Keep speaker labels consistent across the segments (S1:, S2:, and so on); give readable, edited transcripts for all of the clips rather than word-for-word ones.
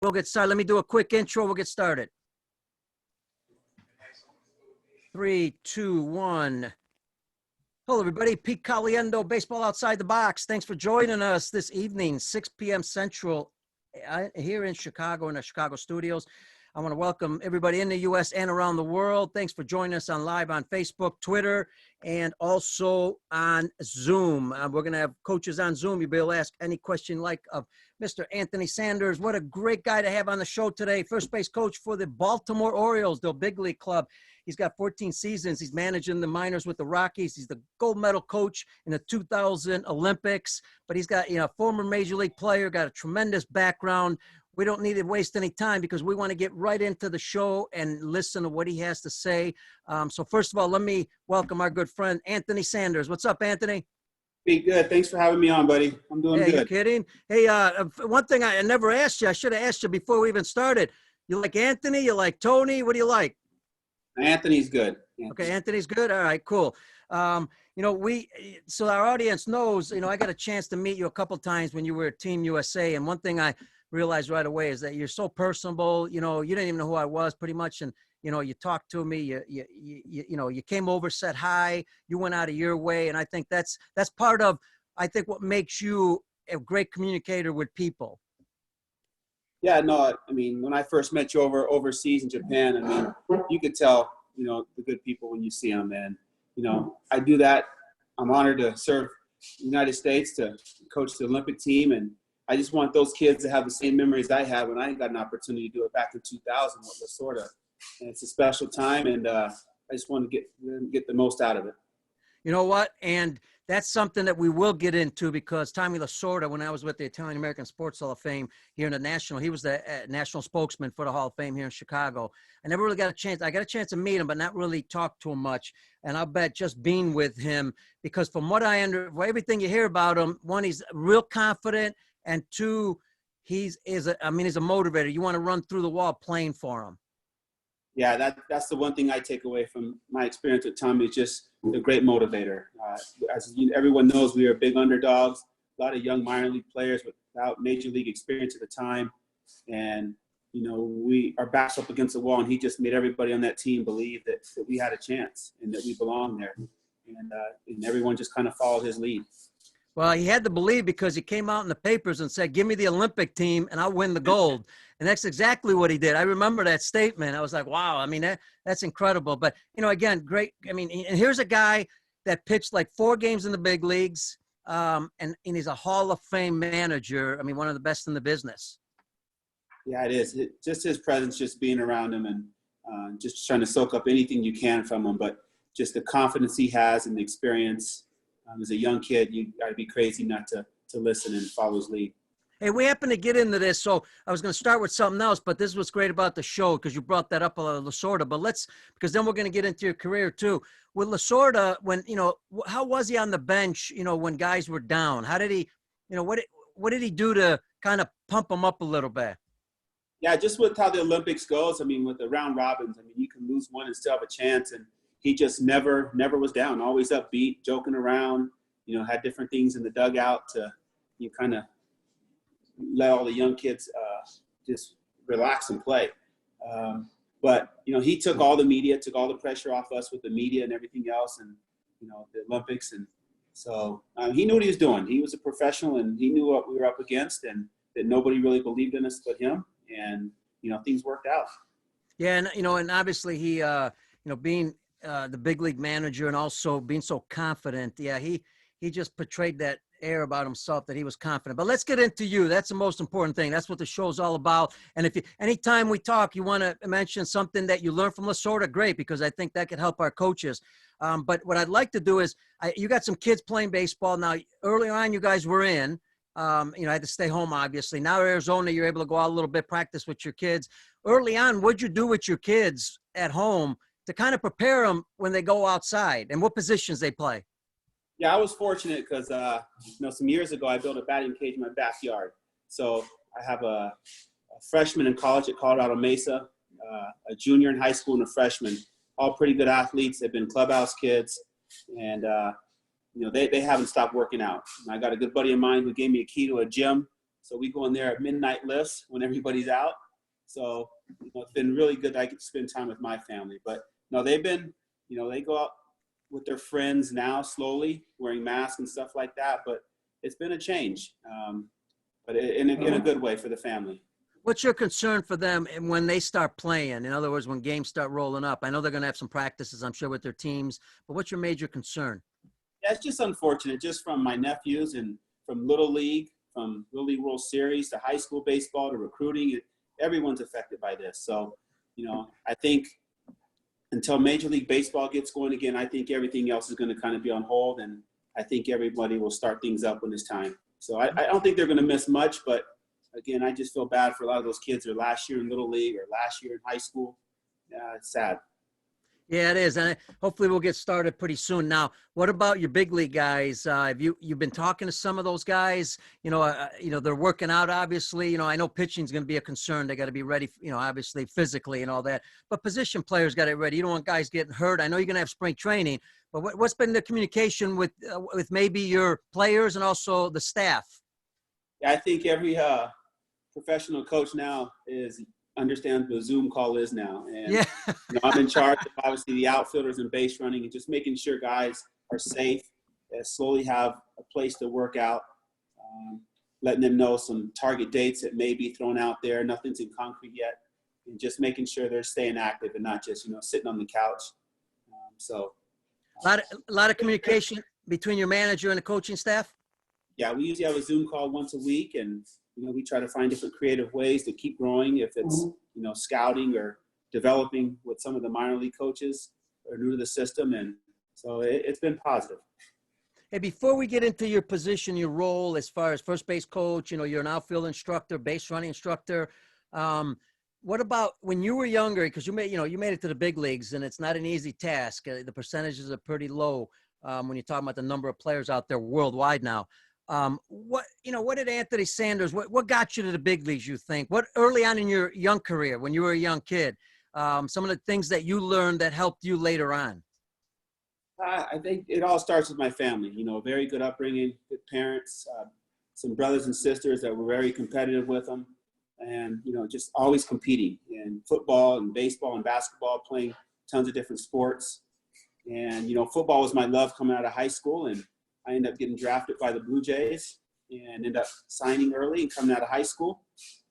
S1: We'll get started. Let me do a quick intro. We'll get started. 3, 2, 1. Hello, everybody. Pete Caliendo, Baseball Outside the Box. Thanks for joining us this evening, 6 p.m. Central, here in Chicago, in the Chicago studios. I want to welcome everybody in the U.S. and around the world. Thanks for joining us live on Facebook, Twitter, and also on Zoom. We're going to have coaches on Zoom. You'll be able to ask any question like of Mr. Anthony Sanders. What a great guy to have on the show today. First base coach for the Baltimore Orioles, the big league club. He's got 14 seasons. He's managing the minors with the Rockies. He's the gold medal coach in the 2000 Olympics. But he's got, former major league player, got a tremendous background. We don't need to waste any time because we want to get right into the show and listen to what he has to say. So first of all, let me welcome our good friend, Anthony Sanders. What's up, Anthony?
S2: Be good. Thanks for having me on, buddy. I'm doing good.
S1: Are you kidding? Hey, one thing I never asked you, I should have asked you before we even started. You like Anthony? You like Tony? What do you like?
S2: Anthony's good.
S1: Okay, Anthony's good. All right, cool. So our audience knows, I got a chance to meet you a couple times when you were at Team USA. And one thing I realized right away is that you're so personable. You didn't even know who I was pretty much. And, you talked to me, you came over, said hi, you went out of your way. And I think that's part of, what makes you a great communicator with people.
S2: Yeah, no, when I first met you overseas in Japan, you could tell, the good people when you see them. And, I do that. I'm honored to serve the United States, to coach the Olympic team. And I just want those kids to have the same memories I had when I got an opportunity to do it back in 2000 with Lasorda. And it's a special time, and I just want to get the most out of it.
S1: You know what? And that's something that we will get into because Tommy Lasorda, when I was with the Italian American Sports Hall of Fame here in the National, he was the national spokesman for the Hall of Fame here in Chicago. I never really got a chance. I got a chance to meet him, but not really talk to him much. And I'll bet just being with him, because from what everything you hear about him, one, he's real confident, and two, he's a motivator. You want to run through the wall playing for him.
S2: Yeah, that's the one thing I take away from my experience with Tommy, is just a great motivator. As everyone knows, we are big underdogs, a lot of young minor league players without major league experience at the time. And, we are backs up against the wall, and he just made everybody on that team believe that we had a chance and that we belonged there. And everyone just kind of followed his lead.
S1: Well, he had to believe because he came out in the papers and said, give me the Olympic team and I'll win the gold. And that's exactly what he did. I remember that statement. I was like, wow, that's incredible. But, again, great. And here's a guy that pitched like 4 games in the big leagues, and he's a Hall of Fame manager. One of the best in the business.
S2: Yeah, it is. Just his presence, just being around him, and just trying to soak up anything you can from him. But just the confidence he has and the experience. As a young kid, you got to be crazy not to listen and follow his lead.
S1: Hey, we happen to get into this, so I was going to start with something else, but this is what's great about the show because you brought that up, Lasorda. But because then we're going to get into your career too. With Lasorda, when how was he on the bench? When guys were down, how did he? What did he do to kind of pump them up a little bit?
S2: Yeah, just with how the Olympics goes. With the round robins, you can lose one and still have a chance, and he just never was down, always upbeat, joking around, had different things in the dugout to kind of let all the young kids just relax and play. But he took all the media, took all the pressure off us with the media and everything else, and, the Olympics. And so he knew what he was doing. He was a professional, and he knew what we were up against, and that nobody really believed in us but him. And, things worked out. Yeah,
S1: and obviously he, being the big league manager and also being so confident. Yeah, he just portrayed that air about himself that he was confident. But let's get into you. That's the most important thing. That's what the show's all about. And anytime we talk, you want to mention something that you learned from Lasorda, great, because I think that could help our coaches. But what I'd like to do is, you got some kids playing baseball. Now, earlier on, you guys were in. I had to stay home, obviously. Now, Arizona, you're able to go out a little bit, practice with your kids. Early on, what'd you do with your kids at home to kind of prepare them when they go outside, and what positions they play?
S2: Yeah, I was fortunate because, some years ago, I built a batting cage in my backyard. So I have a freshman in college at Colorado Mesa, a junior in high school, and a freshman, all pretty good athletes. They've been clubhouse kids, and, they haven't stopped working out. And I got a good buddy of mine who gave me a key to a gym So we go in there at midnight lifts when everybody's out. So it's been really good that I get to spend time with my family. But no, they've been, they go out with their friends now slowly, wearing masks and stuff like that. But it's been a change, but in a good way for the family.
S1: What's your concern for them when they start playing? In other words, when games start rolling up? I know they're going to have some practices, I'm sure, with their teams. But what's your major concern?
S2: Yeah, it's just unfortunate, just from my nephews and from Little League, from Little League World Series to high school baseball to recruiting. Everyone's affected by this. So, I think until Major League Baseball gets going again, I think everything else is going to kind of be on hold. And I think everybody will start things up when it's time. So I don't think they're going to miss much, but again, I just feel bad for a lot of those kids that are last year in Little League or last year in high school. It's sad.
S1: Yeah, it is, and hopefully we'll get started pretty soon. Now, what about your big league guys? Have you've been talking to some of those guys? They're working out, obviously. I know pitching is going to be a concern. They got to be ready, obviously physically and all that. But position players got it ready. You don't want guys getting hurt. I know you're going to have spring training, but what's been the communication with maybe your players and also the staff?
S2: Yeah, I think every professional coach now understands what a Zoom call is now. And
S1: yeah.
S2: I'm in charge of obviously the outfielders and base running and just making sure guys are safe, slowly have a place to work out, letting them know some target dates that may be thrown out there. Nothing's in concrete yet. And just making sure they're staying active and not just, sitting on the couch.
S1: A lot of communication between your manager and the coaching staff?
S2: Yeah, we usually have a Zoom call once a week, and we try to find different creative ways to keep growing. If it's scouting or developing with some of the minor league coaches who are new to the system, and so it's been positive.
S1: Hey, before we get into your position, your role as far as first base coach, you're an outfield instructor, base running instructor. What about when you were younger? Because you made it to the big leagues, and it's not an easy task. The percentages are pretty low when you're talking about the number of players out there worldwide now. What did Anthony Sanders, what got you to the big leagues, you think? What early on in your young career, when you were a young kid, some of the things that you learned that helped you later on?
S2: I think it all starts with my family, very good upbringing, good parents, some brothers and sisters that were very competitive with them, and, just always competing in football and baseball and basketball, playing tons of different sports. And, football was my love coming out of high school, and I ended up getting drafted by the Blue Jays and ended up signing early and coming out of high school.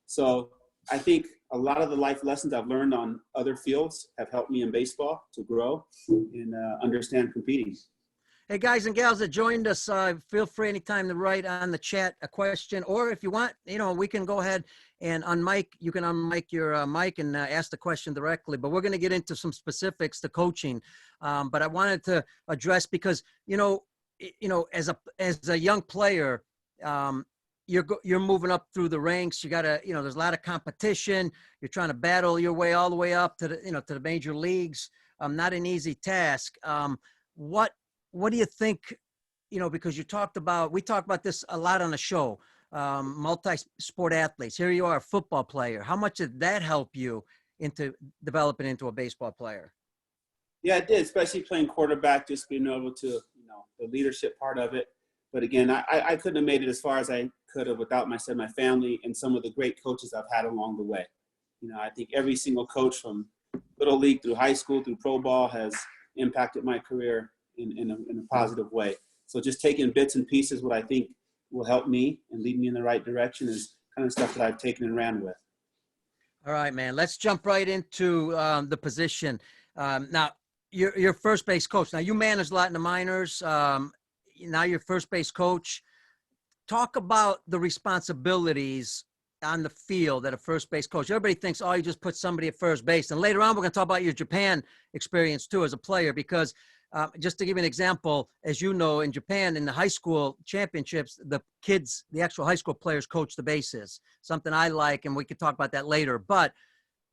S2: So I think a lot of the life lessons I've learned on other fields have helped me in baseball to grow and understand competing.
S1: Hey, guys and gals that joined us, feel free anytime to write on the chat a question, or if you want, we can go ahead and you can unmic your mic and ask the question directly. But we're going to get into some specifics to coaching. But I wanted to address because, as a young player, you're moving up through the ranks. You gotta, there's a lot of competition. You're trying to battle your way all the way up to to the major leagues. Not an easy task. What do you think? Because we talked about this a lot on the show. Multi-sport athletes. Here you are, a football player. How much did that help you into developing into a baseball player?
S2: Yeah, it did, especially playing quarterback, just being able to, the leadership part of it. But again, I couldn't have made it as far as I could have without my family and some of the great coaches I've had along the way. I think every single coach from Little League through high school through pro ball has impacted my career in a positive way. So just taking bits and pieces, what I think will help me and lead me in the right direction is kind of stuff that I've taken and ran with.
S1: All right, man. Let's jump right into the position. Now, you're first base coach. Now, you managed a lot in the minors. Now you're first base coach. Talk about the responsibilities on the field that a first base coach. Everybody thinks, you just put somebody at first base. And later on, we're going to talk about your Japan experience too as a player, because just to give you an example, as you know, in Japan, in the high school championships, the actual high school players coach the bases, something I like, and we could talk about that later. But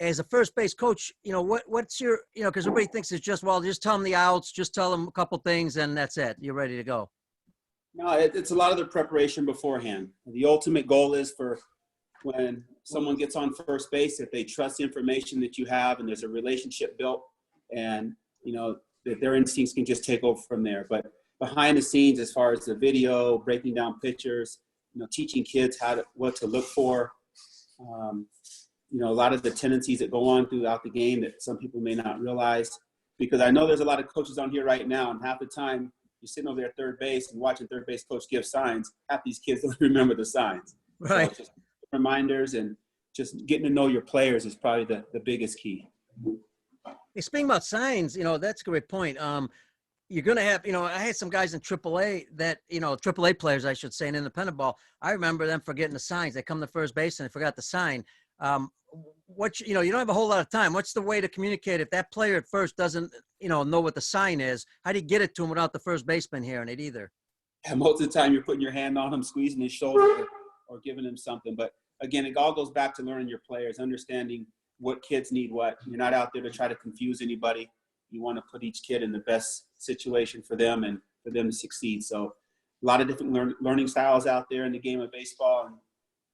S1: as a first base coach, what's your, because everybody thinks it's just tell them the outs, just tell them a couple things, and that's it. You're ready to go.
S2: No, it's a lot of the preparation beforehand. The ultimate goal is for when someone gets on first base, that they trust the information that you have and there's a relationship built, and, that their instincts can just take over from there. But behind the scenes, as far as the video, breaking down pictures, teaching kids what to look for. A lot of the tendencies that go on throughout the game that some people may not realize. Because I know there's a lot of coaches on here right now, and half the time you're sitting over there at third base and watching third base coach give signs. Half these kids don't remember the signs.
S1: Right.
S2: So just reminders and just getting to know your players is probably the biggest key.
S1: Hey, speaking about signs, that's a great point. You're going to have, I had some guys in AAA that, AAA players, I should say, in independent ball. I remember them forgetting the signs. They come to first base and they forgot the sign. You don't have a whole lot of time. What's the way to communicate if that player at first doesn't, know what the sign is? How do you get it to him without the first baseman hearing it either?
S2: And most of the time you're putting your hand on him, squeezing his shoulder or giving him something. But again, it all goes back to learning your players, understanding what kids need what. You're not out there to try to confuse anybody. You want to put each kid in the best situation for them and for them to succeed. So a lot of different learning styles out there in the game of baseball.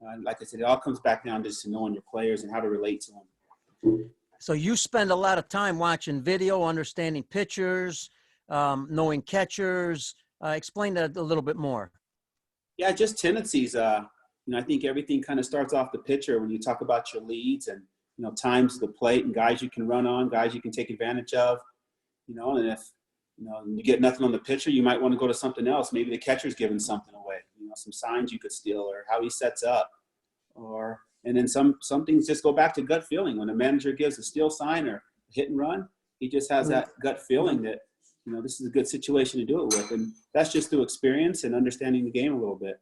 S2: And like I said, it all comes back down to just knowing your players and how to relate to them.
S1: So you spend a lot of time watching video, understanding pitchers, knowing catchers. Explain that a little bit more.
S2: Yeah, just tendencies. I think everything kind of starts off the pitcher when you talk about your leads and, times to the plate and guys you can run on, guys you can take advantage of, and if, you get nothing on the pitcher, you might want to go to something else. Maybe the catcher's giving something away, some signs you could steal or how he sets up and then some things just go back to gut feeling. When a manager gives a steal sign or hit and run, he just has that gut feeling that, this is a good situation to do it with. And that's just through experience and understanding the game a little bit.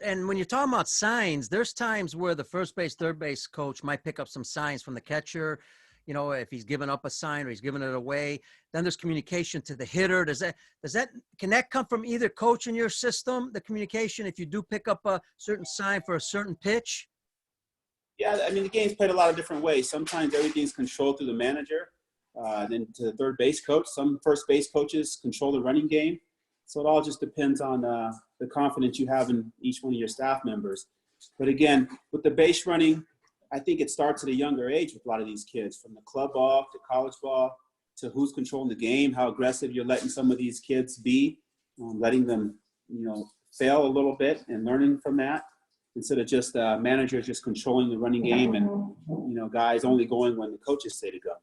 S1: And when you're talking about signs, there's times where the first base, third base coach might pick up some signs from the catcher, if he's giving up a sign or he's giving it away. Then there's communication to the hitter. Can that come from either coach in your system, the communication, if you do pick up a certain sign for a certain pitch?
S2: Yeah, the game's played a lot of different ways. Sometimes everything's controlled through the manager, then to the third base coach. Some first base coaches control the running game. So it all just depends on the confidence you have in each one of your staff members. But again, with the base running, I think it starts at a younger age with a lot of these kids, from the club ball to college ball to who's controlling the game, how aggressive you're letting some of these kids be, letting them, fail a little bit and learning from that instead of just managers just controlling the running game and, guys only going when the coaches say to go.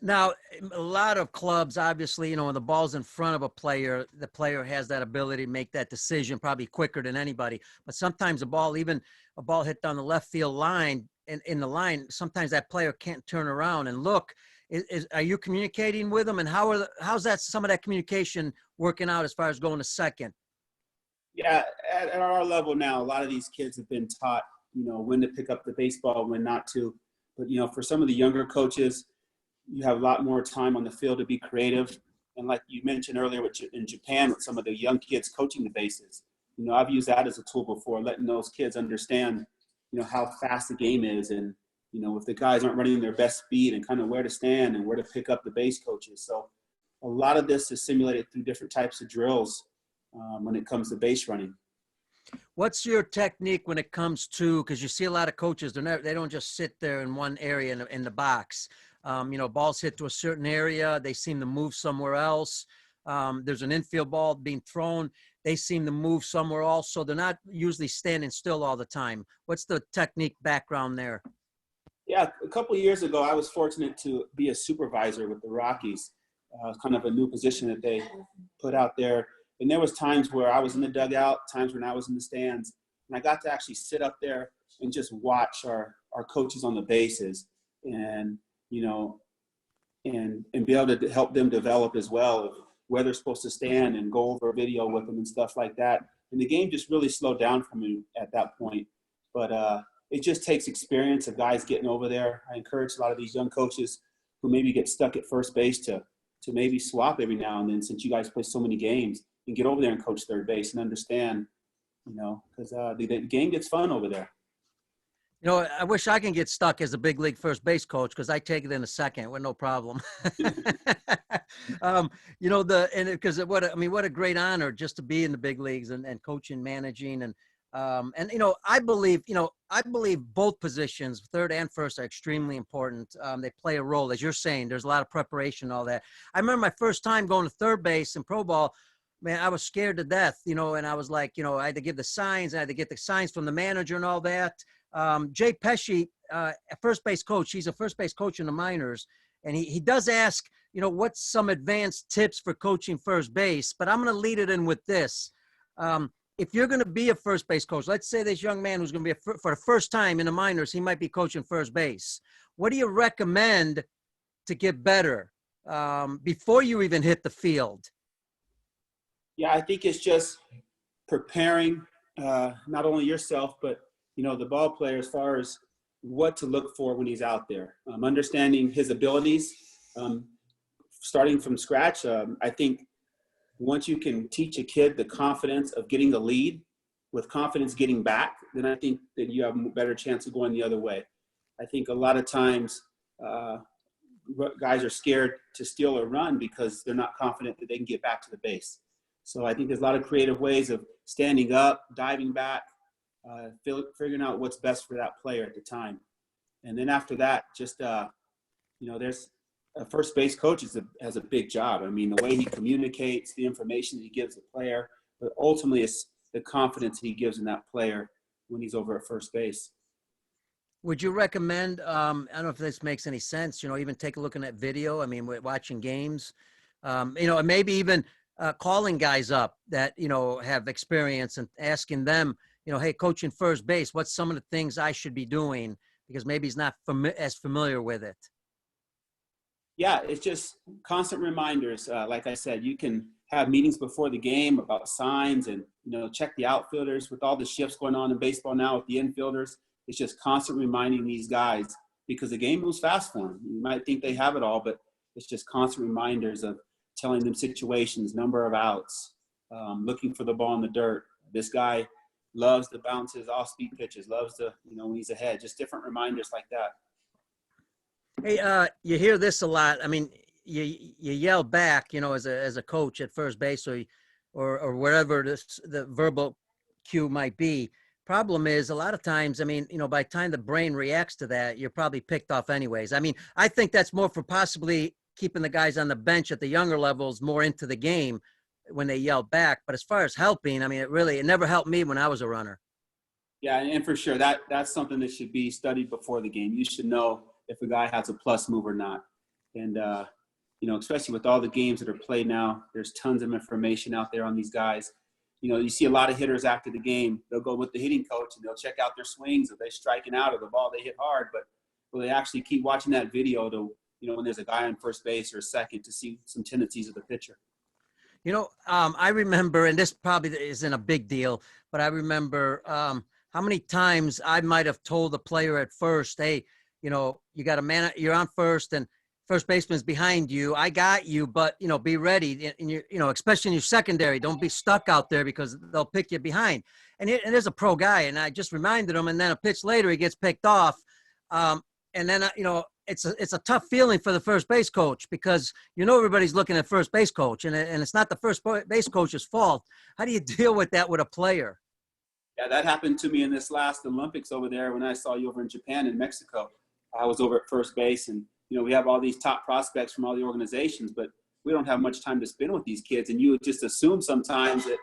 S1: Now, a lot of clubs, obviously, when the ball's in front of a player, the player has that ability to make that decision probably quicker than anybody. But sometimes even a ball hit down the left field line, in the line, sometimes that player can't turn around and look. Are you communicating with them? And how's some of that communication working out as far as going to second?
S2: Yeah, at our level now, a lot of these kids have been taught, when to pick up the baseball, when not to. But, for some of the younger coaches, you have a lot more time on the field to be creative. And like you mentioned earlier in Japan with some of the young kids coaching the bases, I've used that as a tool before, letting those kids understand, how fast the game is and, if the guys aren't running their best speed and kind of where to stand and where to pick up the base coaches. So a lot of this is simulated through different types of drills when it comes to base running. What's
S1: your technique when it comes to, because you see a lot of coaches, they don't just sit there in one area in the box. Balls hit to a certain area, they seem to move somewhere else. There's an infield ball being thrown, they seem to move somewhere else. So they're not usually standing still all the time. What's the technique background there?
S2: Yeah, a couple of years ago, I was fortunate to be a supervisor with the Rockies, kind of a new position that they put out there. And there was times where I was in the dugout, times when I was in the stands, and I got to actually sit up there and just watch our coaches on the bases and, and be able to help them develop as well, where they're supposed to stand and go over video with them and stuff like that. And the game just really slowed down for me at that point. But it just takes experience of guys getting over there. I encourage a lot of these young coaches who maybe get stuck at first base to maybe swap every now and then, since you guys play so many games, and get over there and coach third base and understand, because the game gets fun over there.
S1: I wish I can get stuck as a big league first base coach, because I take it in a second with no problem. What a great honor just to be in the big leagues and coaching, managing, and I believe both positions, third and first, are extremely important. They play a role, as you're saying. There's a lot of preparation, all that. I remember my first time going to third base in pro ball. man, I was scared to death, and I was like, I had to give the signs. I had to get the signs from the manager and all that. Jay Pesci, a first base coach, he's a first base coach in the minors. And he does ask, what's some advanced tips for coaching first base? But I'm going to lead it in with this. If you're going to be a first base coach, let's say this young man who's going to be for the first time in the minors, he might be coaching first base. What do you recommend to get better before you even hit the field?
S2: Yeah, I think it's just preparing not only yourself, but, the ball player as far as what to look for when he's out there. Understanding his abilities, starting from scratch. I think once you can teach a kid the confidence of getting the lead with confidence getting back, then I think that you have a better chance of going the other way. I think a lot of times guys are scared to steal or run because they're not confident that they can get back to the base. So I think there's a lot of creative ways of standing up, diving back, figuring out what's best for that player at the time. And then after that, just, there's a first base coach has a big job. I mean, the way he communicates, the information that he gives the player, but ultimately it's the confidence he gives in that player when he's over at first base.
S1: Would you recommend, I don't know if this makes any sense, even take a look at video? I mean, watching games, and maybe even calling guys up that, have experience and asking them, hey, coaching first base, what's some of the things I should be doing? Because maybe he's not as familiar with it.
S2: Yeah, it's just constant reminders. Like I said, you can have meetings before the game about signs and, check the outfielders with all the shifts going on in baseball now with the infielders. It's just constant reminding these guys because the game moves fast for them. You might think they have it all, but it's just constant reminders of telling them situations, number of outs, looking for the ball in the dirt. This guy loves to bounce his off-speed pitches, loves to, when he's ahead, just different reminders like that.
S1: Hey, you hear this a lot. I mean, you yell back, as a coach at first base or wherever the verbal cue might be. Problem is, a lot of times, I mean, by the time the brain reacts to that, you're probably picked off anyways. I mean, I think that's more for possibly keeping the guys on the bench at the younger levels more into the game when they yell back. But as far as helping, I mean, it never helped me when I was a runner.
S2: Yeah, and for sure, that's something that should be studied before the game. You should know if a guy has a plus move or not. And, especially with all the games that are played now, there's tons of information out there on these guys. You see a lot of hitters after the game, they'll go with the hitting coach and they'll check out their swings. Are they striking out or the ball they hit hard? But will they actually keep watching that video to, when there's a guy on first base or a second to see some tendencies of the pitcher?
S1: I remember, and this probably isn't a big deal, but I remember how many times I might have told the player at first, hey, you got a man, you're on first and first baseman's behind you. I got you, but, be ready. And especially in your secondary, don't be stuck out there because they'll pick you behind. And there's a pro guy, and I just reminded him, and then a pitch later he gets picked off. And then, it's a tough feeling for the first base coach because, everybody's looking at first base coach, and it's not the first base coach's fault. How do you deal with that with a player?
S2: Yeah, that happened to me in this last Olympics over there when I saw you over in Japan and Mexico. I was over at first base, and we have all these top prospects from all the organizations, but we don't have much time to spend with these kids. And you would just assume sometimes that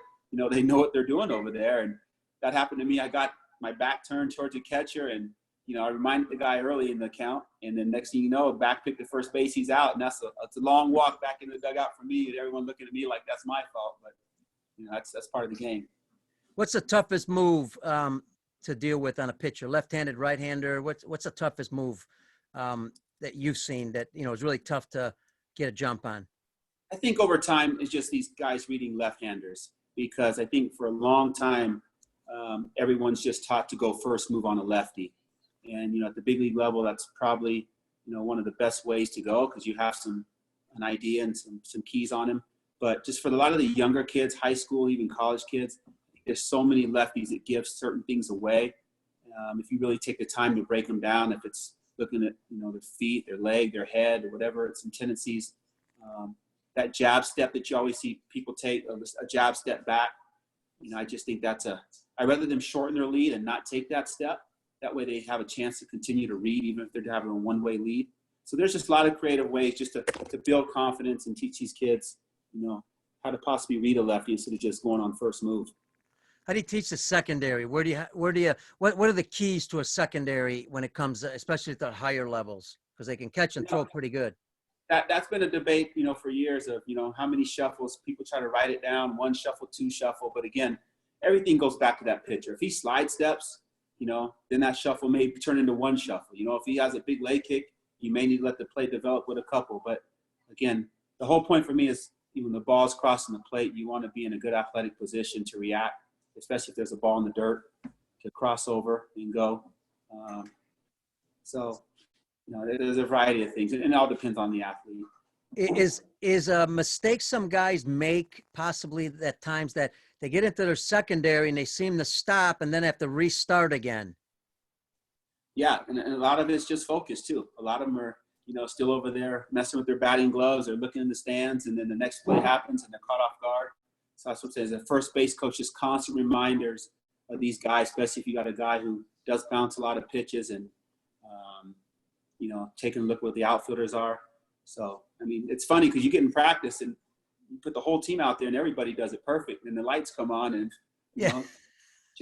S2: they know what they're doing over there. And that happened to me. I got my back turned towards the catcher, and I reminded the guy early in the count, and then next thing you know, back pick to first base, he's out, and it's a long walk back in the dugout for me, and everyone looking at me like that's my fault. But that's part of the game.
S1: What's the toughest move to deal with on a pitcher? Left-handed, right-hander? What's the toughest move that you've seen that is really tough to get a jump on?
S2: I think over time it's just these guys reading left-handers, because I think for a long time everyone's just taught to go first move on a lefty, and at the big league level that's probably one of the best ways to go because you have an idea and some keys on him. But just for a lot of the younger kids, high school, even college kids, there's so many lefties that give certain things away. If you really take the time to break them down, if it's looking at their feet, their leg, their head, or whatever, it's some tendencies. That jab step that you always see people take, a jab step back. I just think I'd rather them shorten their lead and not take that step. That way they have a chance to continue to read, even if they're having a one-way lead. So there's just a lot of creative ways just to build confidence and teach these kids, how to possibly read a lefty instead of just going on first move.
S1: How do you teach the secondary? What are the keys to a secondary when it comes, especially at the higher levels? Because they can catch and throw pretty good.
S2: That's been a debate, for years of, how many shuffles. People try to write it down, 1 shuffle, 2 shuffle. But again, everything goes back to that pitcher. If he slide steps, then that shuffle may turn into 1 shuffle. If he has a big leg kick, you may need to let the play develop with a couple. But again, the whole point for me is when the ball's crossing the plate, you want to be in a good athletic position to react, especially if there's a ball in the dirt, to cross over and go. There's a variety of things, and it all depends on the athlete.
S1: Is a mistake some guys make possibly at times that they get into their secondary and they seem to stop and then have to restart again?
S2: Yeah, and a lot of it is just focus too. A lot of them are, still over there messing with their batting gloves or looking in the stands, and then the next play happens and they're caught off guard. So that's what it says. The first base coach is constant reminders of these guys, especially if you got a guy who does bounce a lot of pitches and, taking a look at what the outfielders are. So, it's funny because you get in practice and you put the whole team out there and everybody does it perfect. And the lights come on and,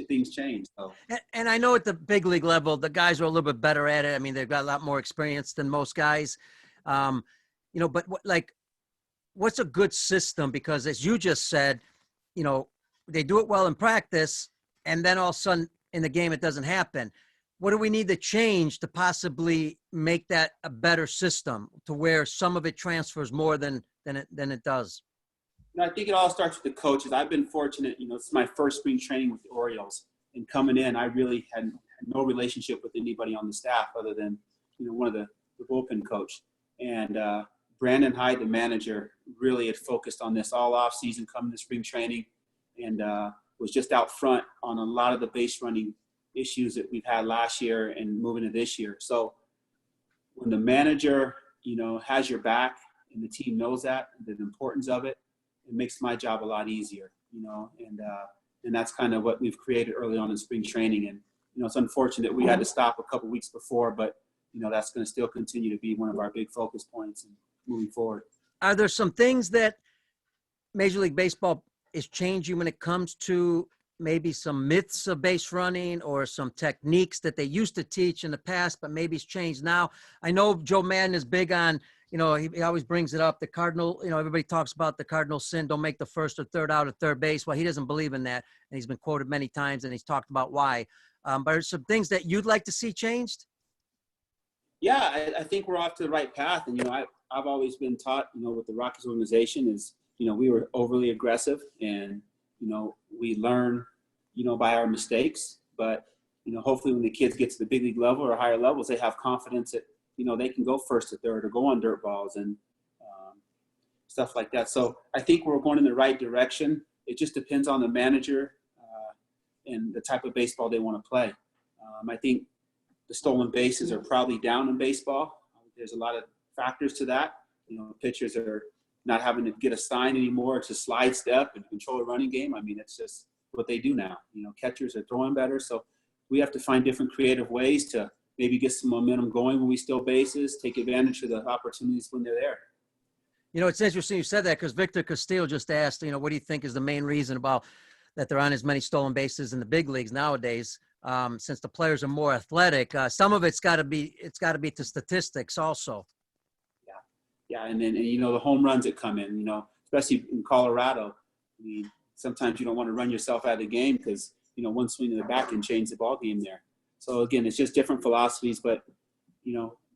S2: things change. So.
S1: And I know at the big league level, the guys are a little bit better at it. They've got a lot more experience than most guys. But what's a good system? Because as you just said, they do it well in practice and then all of a sudden in the game, it doesn't happen. What do we need to change to possibly make that a better system to where some of it transfers more than it does?
S2: I think it all starts with the coaches. I've been fortunate, it's my first spring training with the Orioles, and coming in, I really had no relationship with anybody on the staff other than, one of the bullpen coach. And Brandon Hyde, the manager, really had focused on this all off season coming to spring training, and was just out front on a lot of the base running issues that we've had last year and moving to this year. So when the manager, has your back and the team knows that, the importance of it, it makes my job a lot easier, and that's kind of what we've created early on in spring training. And, it's unfortunate we had to stop a couple weeks before, but, that's going to still continue to be one of our big focus points and moving forward.
S1: Are there some things that Major League Baseball is changing when it comes to maybe some myths of base running or some techniques that they used to teach in the past, but maybe it's changed now? I know Joe Madden is big on, he always brings it up. The Cardinal, everybody talks about the Cardinal sin, don't make the first or third out at third base. Well, he doesn't believe in that. And he's been quoted many times and he's talked about why. But are some things that you'd like to see changed?
S2: Yeah, I think we're off to the right path. And, I've always been taught, with the Rockies organization is, we were overly aggressive and, we learn, by our mistakes. But, hopefully when the kids get to the big league level or higher levels, they have confidence that, they can go first to third or go on dirt balls and stuff like that. So I think we're going in the right direction. It just depends on the manager and the type of baseball they want to play. I think the stolen bases are probably down in baseball. There's a lot of factors to that. Pitchers are not having to get a sign anymore to slide step and control a running game. It's just what they do now. Catchers are throwing better. So we have to find different creative ways to maybe get some momentum going when we steal bases, take advantage of the opportunities when they're there.
S1: It's interesting you said that because Victor Castillo just asked, what do you think is the main reason about that there aren't as many stolen bases in the big leagues nowadays? Since the players are more athletic, some of it's got to be to statistics also.
S2: Yeah, and then the home runs that come in, especially in Colorado. Sometimes you don't want to run yourself out of the game because one swing in the back can change the ball game there. So again, it's just different philosophies, but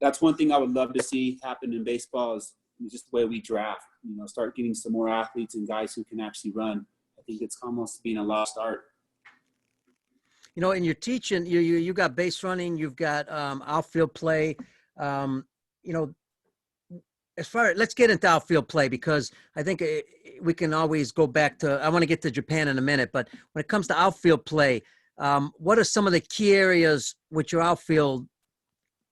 S2: that's one thing I would love to see happen in baseball is just the way we draft. Start getting some more athletes and guys who can actually run. I think it's almost being a lost art.
S1: In your teaching, you got base running, you've got outfield play. Let's get into outfield play because I think we can always go back to. I want to get to Japan in a minute, but when it comes to outfield play, what are some of the key areas with your outfield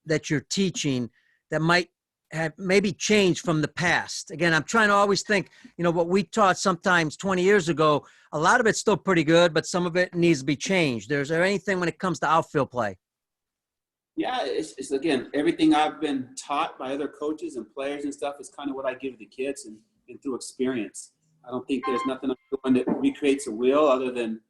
S1: that you're teaching that might have maybe changed from the past? Again, I'm trying to always think, what we taught sometimes 20 years ago, a lot of it's still pretty good, but some of it needs to be changed. Is there anything when it comes to outfield play?
S2: Yeah, it's again, everything I've been taught by other coaches and players and stuff is kind of what I give the kids and through experience. I don't think there's nothing I'm doing that recreates a wheel other than,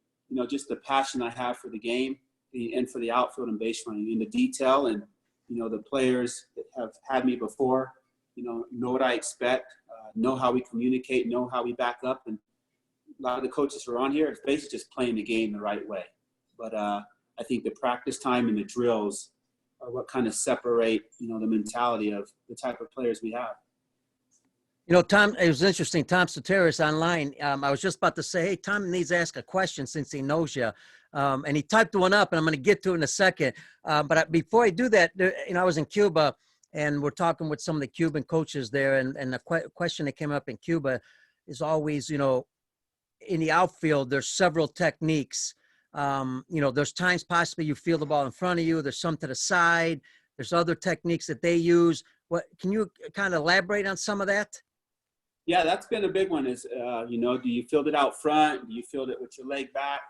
S2: just the passion I have for the game and for the outfield and base running and the detail. And, the players that have had me before, know what I expect, know how we communicate, know how we back up. And a lot of the coaches who are on here, it's basically just playing the game the right way. But I think the practice time and the drills are what kind of separate, the mentality of the type of players we have.
S1: Tom, it was interesting. Tom Soteris online. I was just about to say, hey, Tom needs to ask a question since he knows you. And he typed one up, and I'm going to get to it in a second. Before I do that, I was in Cuba, and we're talking with some of the Cuban coaches there. And the question that came up in Cuba is always, in the outfield, there's several techniques. There's times possibly you feel the ball in front of you. There's some to the side. There's other techniques that they use. Can you kind of elaborate on some of that?
S2: Yeah, that's been a big one is, do you field it out front? Do you field it with your leg back?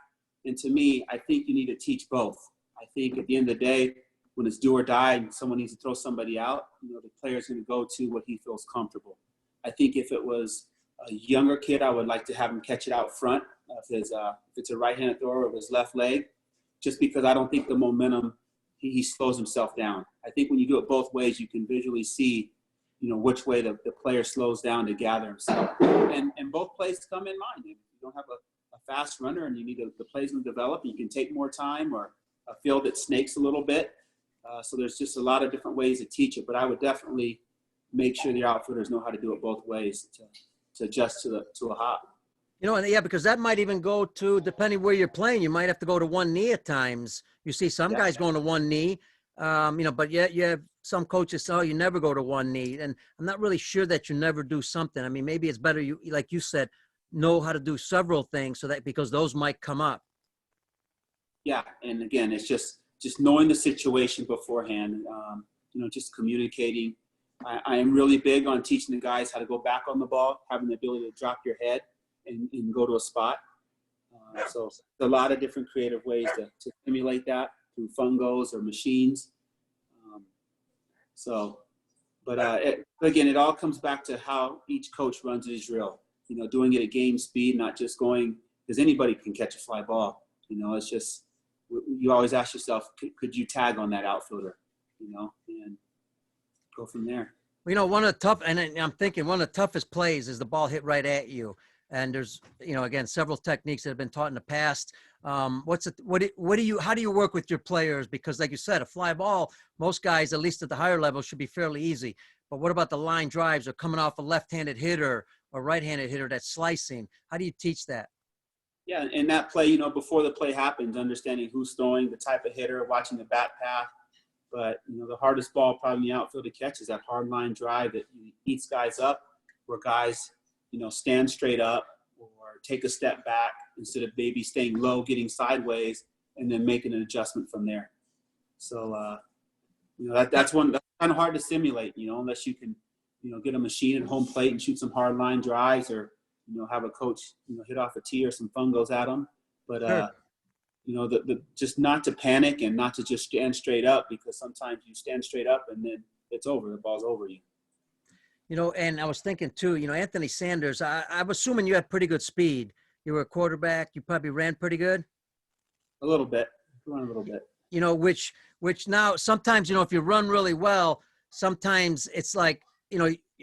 S2: And to me, I think you need to teach both. I think at the end of the day, when it's do or die and someone needs to throw somebody out, the player's going to go to what he feels comfortable. I think if it was a younger kid, I would like to have him catch it out front. If it's a right-handed thrower with his left leg, just because I don't think the momentum, he slows himself down. I think when you do it both ways, you can visually see which way the player slows down to gather himself. And both plays come in mind. If you don't have a fast runner and you need the plays to develop, you can take more time, or a field that snakes a little bit. So there's just a lot of different ways to teach it. But I would definitely make sure the outfielders know how to do it both ways to adjust to a hop.
S1: Because that might even go to, depending where you're playing, you might have to go to one knee at times. You see some guys going to one knee. But yet you have some coaches say, oh, you never go to one knee. And I'm not really sure that you never do something. I mean, maybe it's better, you, like you said, know how to do several things because those might come up.
S2: Yeah. And again, it's just knowing the situation beforehand, just communicating. I am really big on teaching the guys how to go back on the ball, having the ability to drop your head and go to a spot. So a lot of different creative ways to simulate that through fungos or machines. Again, it all comes back to how each coach runs his drill. Doing it at game speed, not just going, because anybody can catch a fly ball. It's just, you always ask yourself, could you tag on that outfielder? And go from there.
S1: One of the toughest plays is the ball hit right at you. And there's, again, several techniques that have been taught in the past. How do you work with your players? Because like you said, a fly ball, most guys, at least at the higher level, should be fairly easy. But what about the line drives or coming off a left-handed hitter or right-handed hitter that's slicing? How do you teach that?
S2: Yeah, in that play, before the play happens, understanding who's throwing, the type of hitter, watching the bat path. But, the hardest ball probably in the outfield to catch is that hard line drive that eats guys up, where guys, stand straight up or take a step back instead of maybe staying low, getting sideways, and then making an adjustment from there. So, that's kind of hard to simulate, unless you can, get a machine at home plate and shoot some hard line drives, or, have a coach, hit off a tee or some fungos at them. But,
S1: sure.
S2: Just not to panic and not to just stand straight up, because sometimes you stand straight up and then it's over. The ball's over you.
S1: And I was thinking too, Anthony Sanders, I'm assuming you had pretty good speed. You were a quarterback. You probably ran pretty good.
S2: A little bit. Run a little bit.
S1: Which now sometimes, if you run really well, sometimes it's like,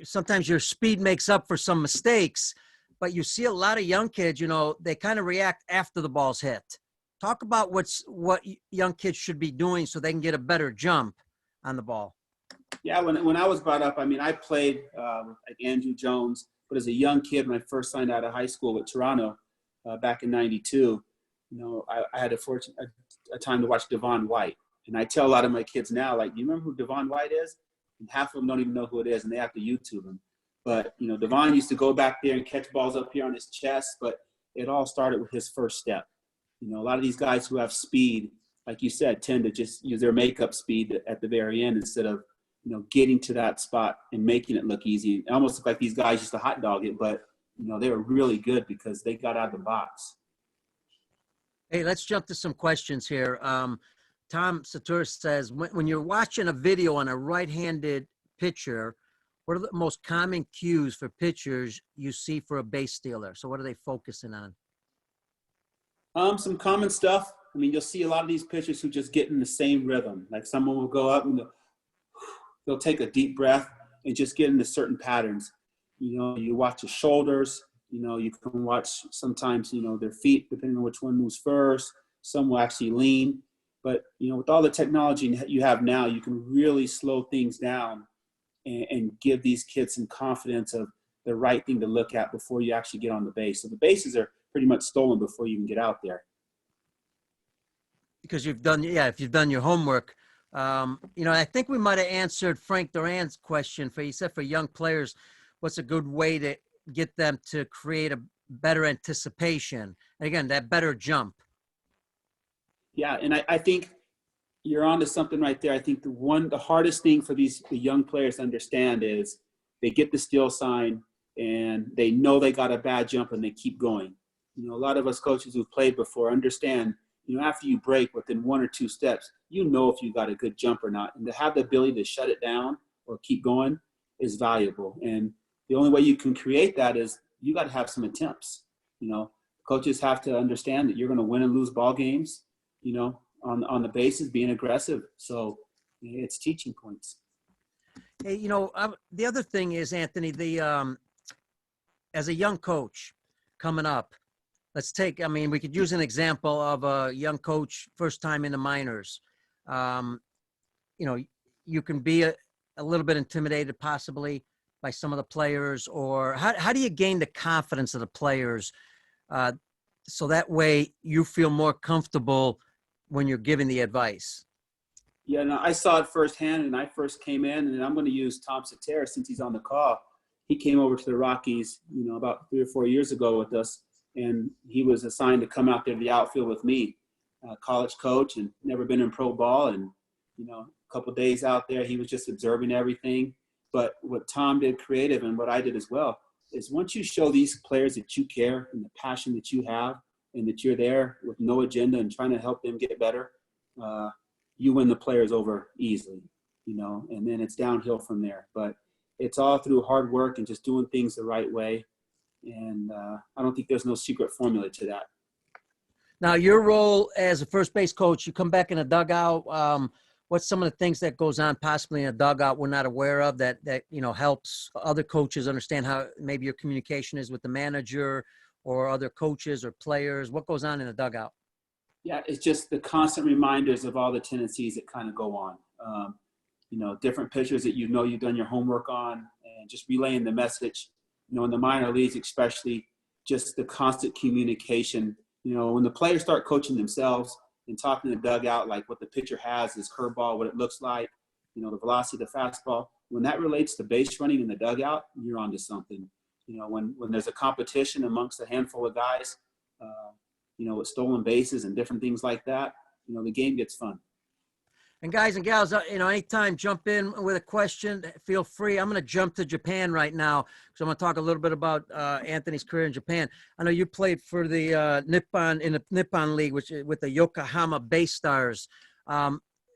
S1: sometimes your speed makes up for some mistakes, but you see a lot of young kids, they kind of react after the ball's hit. Talk about what young kids should be doing so they can get a better jump on the ball.
S2: Yeah, when I was brought up, I played like Andrew Jones, but as a young kid, when I first signed out of high school with Toronto back in '92, I had a time to watch Devon White. And I tell a lot of my kids now, like, do you remember who Devon White is? And half of them don't even know who it is, and they have to YouTube him. But, Devon used to go back there and catch balls up here on his chest, but it all started with his first step. A lot of these guys who have speed, like you said, tend to just use their makeup speed at the very end instead of, getting to that spot and making it look easy. It almost looked like these guys used to hot dog it, but, they were really good because they got out of the box.
S1: Hey, let's jump to some questions here. Tom Satur says, when you're watching a video on a right-handed pitcher, What are the most common cues for pitchers you see for a base stealer? So what are they focusing on?
S2: Some common stuff. I mean, you'll see a lot of these pitchers who just get in the same rhythm. Like someone will go up and they'll take a deep breath and just get into certain patterns. You know, you watch the shoulders. You know, you can watch sometimes, you know, their feet, depending on which one moves first. Some will actually lean. But, you know, with all the technology you have now, you can really slow things down and give these kids some confidence of the right thing to look at before you actually get on the base. So the bases are pretty much stolen before you even get out there.
S1: Because you've done, yeah, if you've done your homework. You know, I think we might have answered Frank Duran's question he said for young players, what's a good way to get them to create a better anticipation? And again, that better jump.
S2: Yeah, and I think you're onto something right there. I think the hardest thing for the young players to understand is they get the steal sign and they know they got a bad jump and they keep going. You know, a lot of us coaches who've played before understand, you know, after you break within 1 or 2 steps, you know if you got a good jump or not. And to have the ability to shut it down or keep going is valuable. And the only way you can create that is you got to have some attempts. You know, coaches have to understand that you're going to win and lose ball games, you know, on the bases, being aggressive. So it's teaching points.
S1: Hey, you know, the other thing is, Anthony, as a young coach coming up, I mean, we could use an example of a young coach, first time in the minors. You know, you can be a little bit intimidated possibly by some of the players, or how do you gain the confidence of the players so that way you feel more comfortable when you're giving the advice?
S2: Yeah, no, I saw it firsthand, and I first came in, and I'm going to use Tom Cetera since he's on the call. He came over to the Rockies, you know, about 3 or 4 years ago with us, and he was assigned to come out there to the outfield with me, college coach, and never been in pro ball. And, you know, a couple of days out there, he was just observing everything. But what Tom did creative, and what I did as well, is once you show these players that you care and the passion that you have and that you're there with no agenda and trying to help them get better, you win the players over easily, you know, and then it's downhill from there. But it's all through hard work and just doing things the right way. And I don't think there's no secret formula to that.
S1: Now, your role as a first base coach, you come back in a dugout. What's some of the things that goes on possibly in a dugout we're not aware of that you know, helps other coaches understand how maybe your communication is with the manager or other coaches or players? What goes on in a dugout?
S2: Yeah, it's just the constant reminders of all the tendencies that kind of go on. You know, different pitchers that you know you've done your homework on, and just relaying the message. You know, in the minor leagues especially, just the constant communication. You know, when the players start coaching themselves and talking to the dugout, like what the pitcher has, his curveball, what it looks like, you know, the velocity of the fastball. When that relates to base running in the dugout, you're onto something. You know, when there's a competition amongst a handful of guys, you know, with stolen bases and different things like that, you know, the game gets fun.
S1: And guys and gals, you know, anytime jump in with a question, feel free. I'm going to jump to Japan right now because I'm going to talk a little bit about Anthony's career in Japan. I know you played for the Nippon League, which with the Yokohama Bay Stars.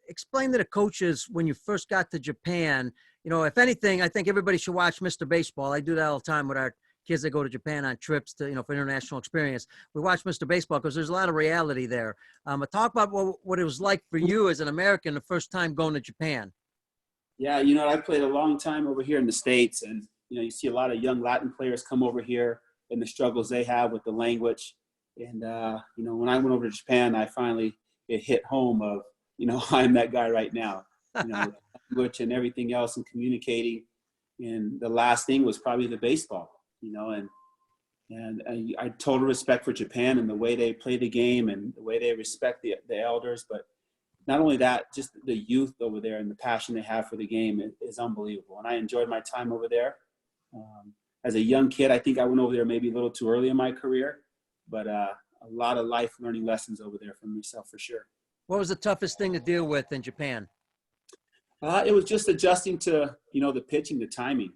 S1: Explain to the coaches when you first got to Japan. You know, if anything, I think everybody should watch Mr. Baseball. I do that all the time with our kids that go to Japan on trips to, you know, for international experience. We watch Mr. Baseball because there's a lot of reality there. But talk about what it was like for you as an American the first time going to Japan.
S2: Yeah, you know, I played a long time over here in the States, and, you know, you see a lot of young Latin players come over here and the struggles they have with the language. And, you know, when I went over to Japan, it hit home of, you know, I'm that guy right now, you know, language and everything else and communicating. And the last thing was probably the baseball. You know, and I total respect for Japan and the way they play the game and the way they respect the elders. But not only that, just the youth over there and the passion they have for the game is unbelievable. And I enjoyed my time over there. As a young kid, I think I went over there maybe a little too early in my career, but a lot of life learning lessons over there for myself for sure.
S1: What was the toughest thing to deal with in Japan?
S2: It was just adjusting to, you know, the pitching, the timing.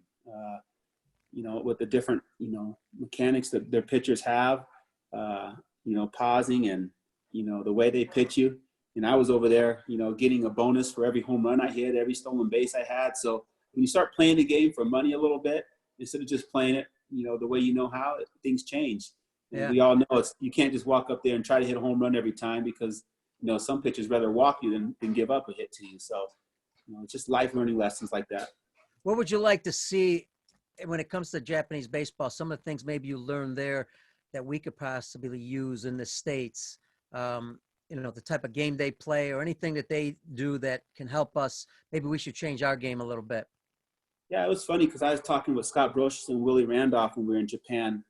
S2: You know, with the different, you know, mechanics that their pitchers have, you know, pausing and, you know, the way they pitch you. And I was over there, you know, getting a bonus for every home run I hit, every stolen base I had. So when you start playing the game for money a little bit, instead of just playing it, the way you know how, things change. And
S1: Yeah.
S2: we all know you can't just walk up there and try to hit a home run every time because, some pitchers rather walk you than give up a hit to you. So, it's just life learning lessons like that.
S1: What would you like to see when it comes to Japanese baseball? Some of the things maybe you learned there that we could possibly use in the States, the type of game they play or anything that they do that can help us. Maybe we should change our game a little bit.
S2: Yeah, it was funny because I was talking with Scott Brocious and Willie Randolph when we were in Japan,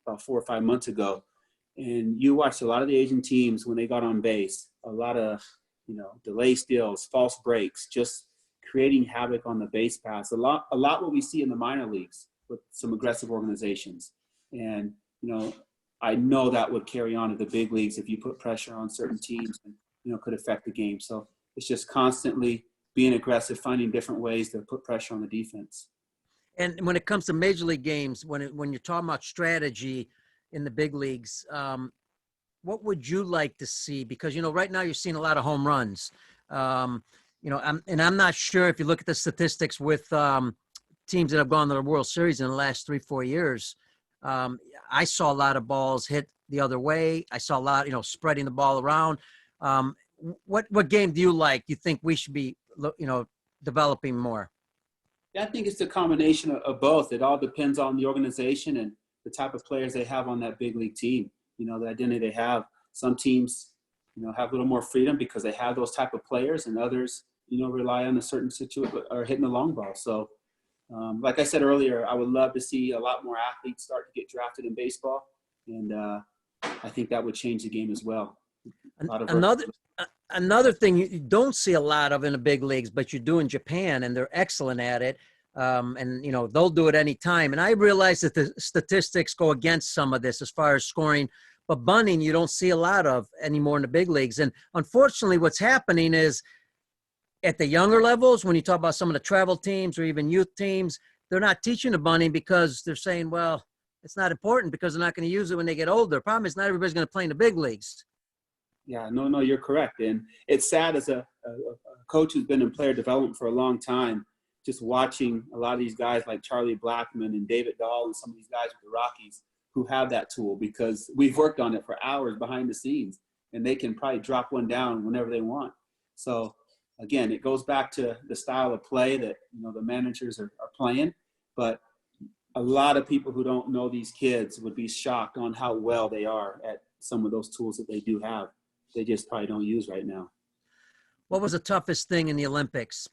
S2: about 4 or 5 months ago. And you watched a lot of the Asian teams when they got on base, a lot of, delay steals, false breaks, just creating havoc on the base pass. A lot what we see in the minor leagues with some aggressive organizations. And, I know that would carry on to the big leagues if you put pressure on certain teams and, could affect the game. So it's just constantly being aggressive, finding different ways to put pressure on the defense.
S1: And when it comes to major league games, when you're talking about strategy in the big leagues, what would you like to see? Because, right now you're seeing a lot of home runs. I'm not sure if you look at the statistics with teams that have gone to the World Series in the last 3-4 years. I saw a lot of balls hit the other way. I saw a lot, spreading the ball around. What game do you like? You think we should be, developing more?
S2: Yeah, I think it's a combination of both. It all depends on the organization and the type of players they have on that big league team. The identity they have. Some teams, have a little more freedom because they have those type of players, and others, rely on a certain situation or hitting the long ball. So, like I said earlier, I would love to see a lot more athletes start to get drafted in baseball, and I think that would change the game as well.
S1: Another thing you don't see a lot of in the big leagues, but you do in Japan, and they're excellent at it. They'll do it anytime. And I realize that the statistics go against some of this as far as scoring, but bunting you don't see a lot of anymore in the big leagues. And unfortunately, what's happening is at the younger levels, when you talk about some of the travel teams or even youth teams, they're not teaching the bunting because they're saying, well, it's not important because they're not going to use it when they get older. The problem is not everybody's going to play in the big leagues.
S2: Yeah, no, you're correct. And it's sad as a coach who's been in player development for a long time, just watching a lot of these guys like Charlie Blackmon and David Dahl and some of these guys with the Rockies who have that tool, because we've worked on it for hours behind the scenes, and they can probably drop one down whenever they want. So, again, it goes back to the style of play that, the managers are playing. But a lot of people who don't know these kids would be shocked on how well they are at some of those tools that they do have. They just probably don't use right now.
S1: What was the toughest thing in the Olympics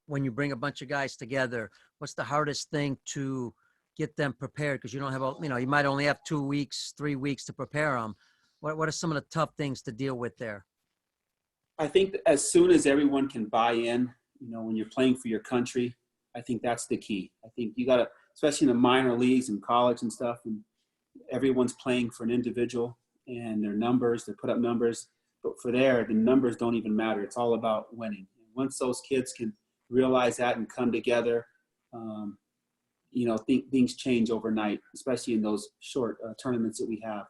S1: when you bring a bunch of guys together? What's the hardest thing to get them prepared? Because you don't have, you might only have 2 weeks, 3 weeks to prepare them. What are some of the tough things to deal with there?
S2: I think as soon as everyone can buy in, when you're playing for your country, I think that's the key. I think you got to, especially in the minor leagues and college and stuff, and everyone's playing for an individual and their numbers, they put up numbers. But for there, the numbers don't even matter. It's all about winning. And once those kids can realize that and come together, things change overnight, especially in those short tournaments that we have.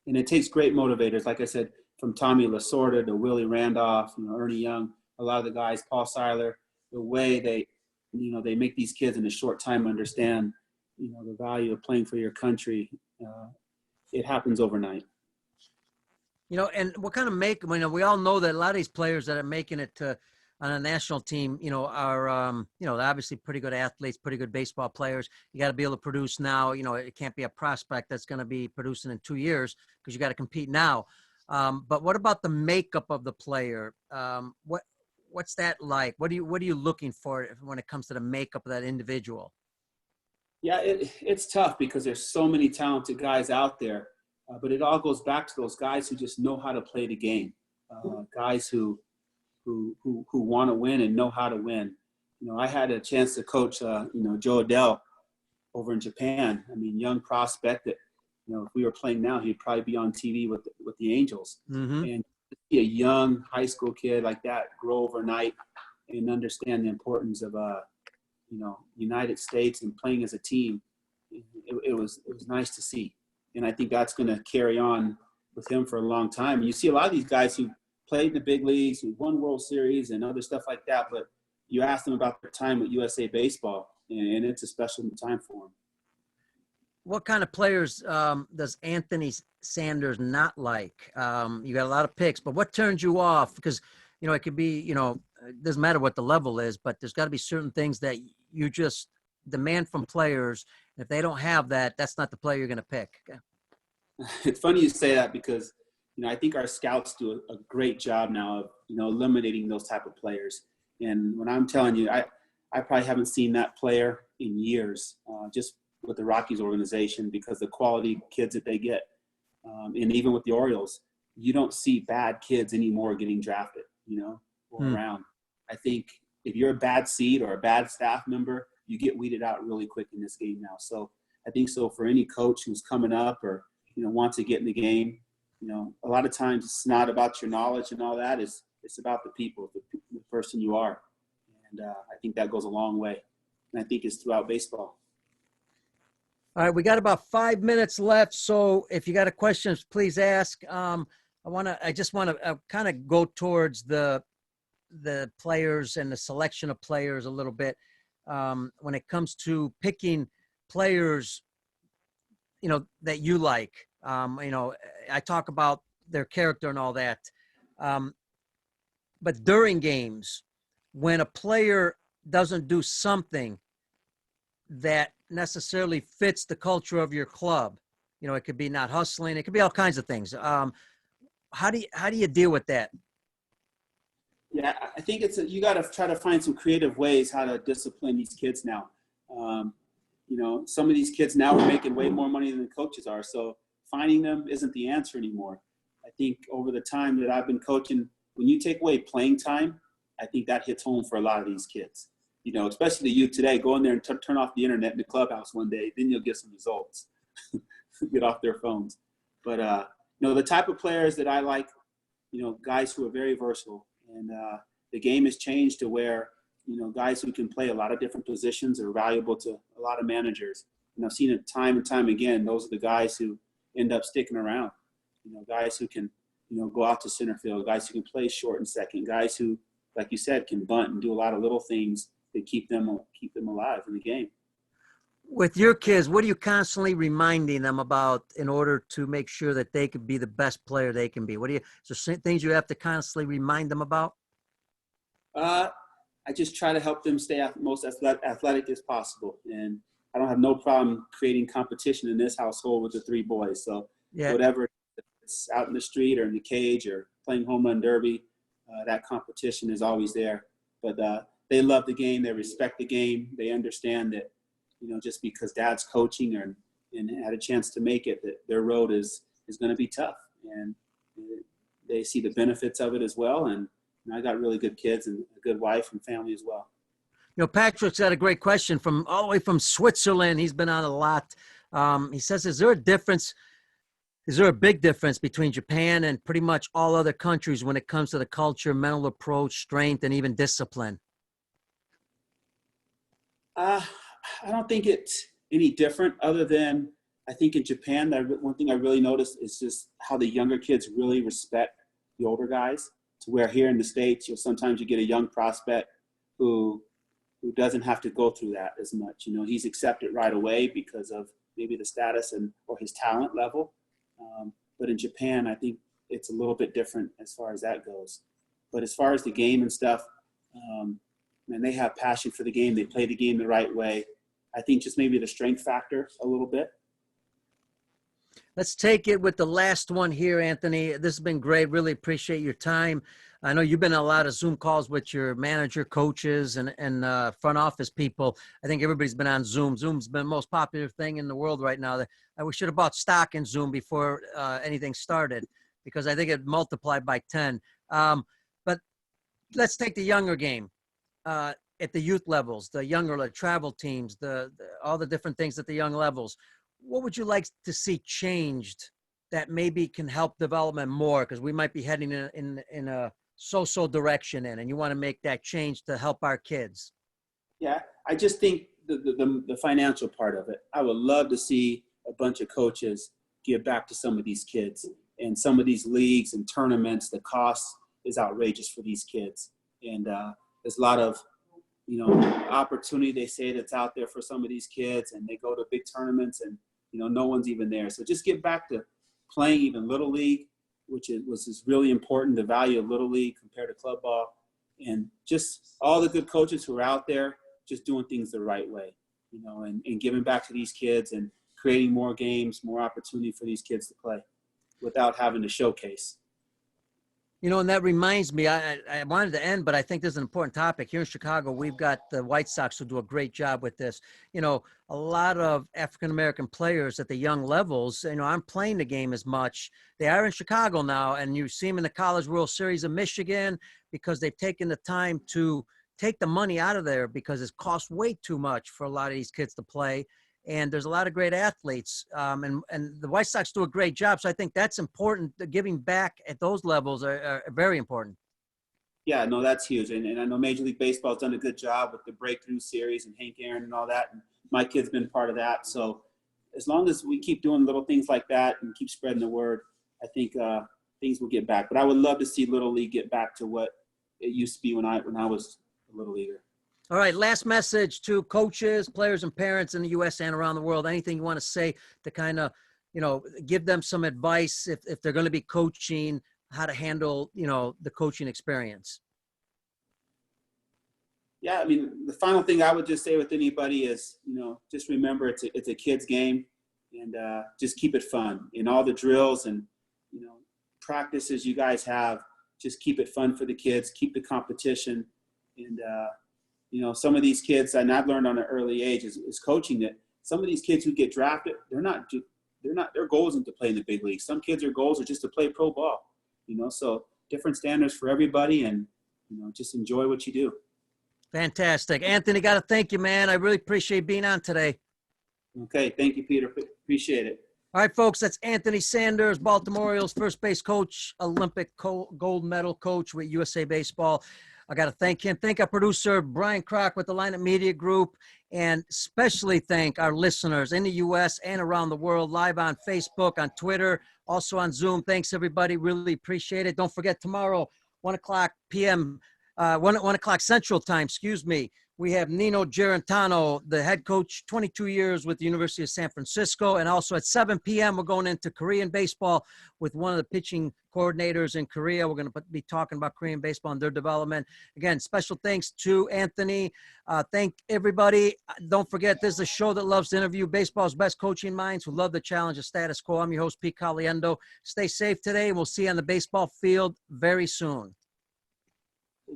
S2: And it takes great motivators, like I said, from Tommy Lasorda to Willie Randolph, Ernie Young, a lot of the guys, Paul Seiler, the way they make these kids in a short time understand, the value of playing for your country. It happens overnight.
S1: And what kind of we all know that a lot of these players that are making it to on a national team, are, obviously pretty good athletes, pretty good baseball players. You got to be able to produce now. It can't be a prospect that's going to be producing in 2 years because you got to compete now. But what about the makeup of the player? What's that like? What are you looking for when it comes to the makeup of that individual?
S2: Yeah, it's tough because there's so many talented guys out there. But it all goes back to those guys who just know how to play the game, guys who want to win and know how to win. I had a chance to coach, Joe Adele over in Japan. I mean, young prospect that, if we were playing now, he'd probably be on TV with the Angels. Mm-hmm. And to see a young high school kid like that grow overnight and understand the importance of, United States and playing as a team, it was nice to see. And I think that's going to carry on with him for a long time. And you see a lot of these guys who played in the big leagues, who won World Series and other stuff like that, but you ask them about their time with USA Baseball, and it's a special time for them.
S1: What kind of players does Anthony Sanders not like? You got a lot of picks, but what turns you off? Because, it could be, it doesn't matter what the level is, but there's got to be certain things that you just demand from players. If they don't have that, that's not the player you're going to pick. Okay.
S2: It's funny you say that because, I think our scouts do a great job now of, eliminating those type of players. And when I'm telling you, I probably haven't seen that player in years, just with the Rockies organization, because the quality kids that they get. And even with the Orioles, you don't see bad kids anymore getting drafted, or around. I think if you're a bad seed or a bad staff member, you get weeded out really quick in this game now. So I think so for any coach who's coming up or, wants to get in the game, a lot of times it's not about your knowledge and all that. It's about the people, the person you are. And I think that goes a long way. And I think it's throughout baseball.
S1: All right, we got about 5 minutes left. So if you got a questions, please ask. I just want to kind of go towards the players and the selection of players a little bit. When it comes to picking players, that you like, I talk about their character and all that. But during games, when a player doesn't do something that necessarily fits the culture of your club, it could be not hustling, it could be all kinds of things. How do you deal with that?
S2: Yeah, I think you got to try to find some creative ways how to discipline these kids now. Some of these kids now are making way more money than the coaches are. So finding them isn't the answer anymore. I think over the time that I've been coaching, when you take away playing time, I think that hits home for a lot of these kids. Especially the youth today, go in there and turn off the internet in the clubhouse one day, then you'll get some results. Get off their phones. But, the type of players that I like, guys who are very versatile. And the game has changed to where, guys who can play a lot of different positions are valuable to a lot of managers. And I've seen it time and time again. Those are the guys who end up sticking around. Guys who can, go out to center field, guys who can play short and second, guys who, like you said, can bunt and do a lot of little things that keep them alive in the game.
S1: With your kids, what are you constantly reminding them about in order to make sure that they could be the best player they can be? Is there things you have to constantly remind them about?
S2: I just try to help them stay most athletic as possible. And I don't have no problem creating competition in this household with the three boys. So whatever it's out in the street or in the cage or playing home run derby, that competition is always there. But they love the game. They respect the game. They understand that, just because dad's coaching and had a chance to make it, that their road is going to be tough. And they see the benefits of it as well. And I got really good kids and a good wife and family as well.
S1: Patrick's got a great question from all the way from Switzerland. He's been on a lot. He says, is there a big difference between Japan and pretty much all other countries when it comes to the culture, mental approach, strength, and even discipline?
S2: I don't think it's any different other than I think in Japan, one thing I really noticed is just how the younger kids really respect the older guys, to where here in the States, sometimes you get a young prospect who doesn't have to go through that as much. He's accepted right away because of maybe the status or his talent level. But in Japan, I think it's a little bit different as far as that goes. But as far as the game and stuff, and they have passion for the game. They play the game the right way. I think just maybe the strength factor a little bit.
S1: Let's take it with the last one here, Anthony. This has been great. Really appreciate your time. I know you've been on a lot of Zoom calls with your manager, coaches, and front office people. I think everybody's been on Zoom. Zoom's been the most popular thing in the world right now. We should have bought stock in Zoom before anything started, because I think it multiplied by 10. But let's take the younger game. At the youth levels, the younger travel teams, all the different things at the young levels. What would you like to see changed that maybe can help development more? Because we might be heading in a so-so direction and you want to make that change to help our kids.
S2: Yeah, I just think the financial part of it. I would love to see a bunch of coaches give back to some of these kids. And some of these leagues and tournaments, the cost is outrageous for these kids. And there's a lot of opportunity they say that's out there for some of these kids, and they go to big tournaments and, no one's even there. So just get back to playing even Little League, which was really important, the value of Little League compared to club ball, and just all the good coaches who are out there just doing things the right way, and giving back to these kids and creating more games, more opportunity for these kids to play without having to showcase.
S1: And that reminds me, I wanted to end, but I think this is an important topic. Here in Chicago, we've got the White Sox who do a great job with this. A lot of African-American players at the young levels, aren't playing the game as much. They are in Chicago now, and you see them in the College World Series of Michigan because they've taken the time to take the money out of there because it costs way too much for a lot of these kids to play. And there's a lot of great athletes, and the White Sox do a great job. So I think that's important. Giving back at those levels are very important.
S2: Yeah, no, that's huge. And I know Major League Baseball has done a good job with the Breakthrough Series and Hank Aaron and all that. And my kid's been part of that. So as long as we keep doing little things like that and keep spreading the word, I think things will get back. But I would love to see Little League get back to what it used to be when I was a Little Leaguer.
S1: All right, last message to coaches, players, and parents in the U.S. and around the world. Anything you want to say to kind of, give them some advice if they're going to be coaching, how to handle, the coaching experience?
S2: Yeah, I mean, the final thing I would just say with anybody is, just remember it's a kid's game, and just keep it fun. In all the drills and, practices you guys have, just keep it fun for the kids, keep the competition, and some of these kids, and I've learned on an early age is coaching that some of these kids who get drafted, their goal isn't to play in the big leagues. Some kids, their goals are just to play pro ball, so different standards for everybody, and, just enjoy what you do.
S1: Fantastic. Anthony, got to thank you, man. I really appreciate being on today.
S2: Okay. Thank you, Peter. Appreciate it.
S1: All right, folks, that's Anthony Sanders, Baltimore Orioles first base coach, Olympic gold medal coach with USA Baseball. I got to thank him. Thank our producer, Brian Kroc with the Lineup Media Group, and especially thank our listeners in the U.S. and around the world, live on Facebook, on Twitter, also on Zoom. Thanks, everybody. Really appreciate it. Don't forget, tomorrow, 1 o'clock p.m., 1 o'clock Central Time, we have Nino Gerentano, the head coach, 22 years with the University of San Francisco. And also at 7 p.m., we're going into Korean baseball with one of the pitching coordinators in Korea. We're going to be talking about Korean baseball and their development. Again, special thanks to Anthony. Thank everybody. Don't forget, this is a show that loves to interview baseball's best coaching minds who love the challenge of status quo. I'm your host, Pete Caliendo. Stay safe today. We'll see you on the baseball field very soon.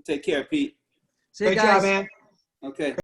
S2: Take care, Pete.
S1: See you
S3: Great
S1: guys.
S3: job, man.
S2: Okay.